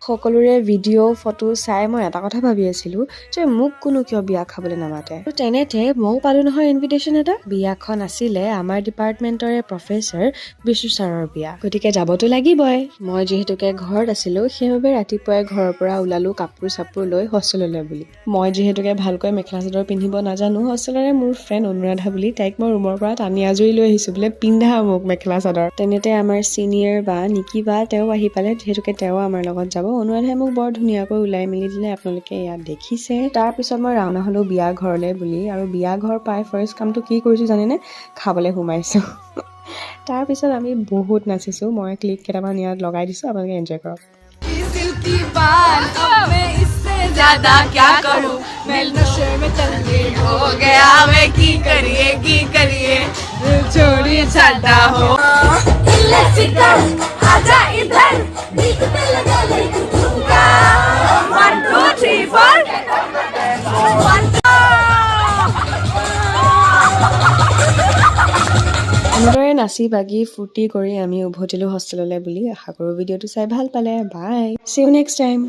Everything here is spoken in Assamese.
সকলোৰে ভিডিঅ' ফটো চাই মই এটা কথা ভাবি আছিলো যে মোক কোনো কিয় বিয়া খাবলৈ নামাতে। তেনেতে ময়ো পালো নহয় ইনভিটেশ্যন এটা। বিয়াখন আছিলে আমাৰ ডিপাৰ্টমেণ্টৰে প্ৰফেচাৰ বিশু ছাৰৰ বিয়া, গতিকে যাবতো লাগিবই। মই যিহেতুকে ঘৰত আছিলো সেইবাবে ৰাতিপুৱাই ঘৰৰ পৰা ওলালো কাপোৰ চাপোৰ লৈ হোষ্টেললৈ বুলি। মই যিহেতুকে ভালকৈ মেখেলা চাদৰ পিন্ধিব নাজানো, হোষ্টেলৰে মোৰ ফ্ৰেণ্ড অনুৰাধা বুলি তাইক মই ৰুমৰ পৰা টানি আজৰি লৈ আহিছো বোলে পিন্ধা মোক মেখেলা চাদৰ। তেনেতে আমাৰ চিনিয়ৰ বা নিকি বা তেওঁ আহি পালে, যিহেতুকে তেওঁ আমাৰ লগত যাব। অনুৰাধাই মোক বৰ ধুনীয়াকৈ ওলাই মেলি দিলে, আপোনালোকে ইয়াত দেখিছে। তাৰ পিছত মই ৰাওনা হলো বিয়া ঘৰলৈ বুলি, আৰু বিয়া ঘৰ পাই ফাৰ্ষ্ট কামটো কি কৰিছো জানেনে? খাবলৈ সোমাইছো। তাৰ পিছত আমি বহুত নাচিছো। মই ক্লিপ কেইটামান ইয়াত লগাই দিছো, আপোনালোকে এনজয় কৰক। ज्यादा क्या करूं मैं नशे में चलती हो गया, मैं की करिए चोरी छाटा हो। आजा इधर बीच में लगा ले झुमका 1 2 3 4 এনেদৰে নাচি বাগি ফূৰ্তি কৰি আমি উভতিলো হোষ্টেললৈ বুলি আশা কৰো ভিডিঅ'টো চাই ভাল পালে। বাই, চি ইউ নেক্সট টাইম।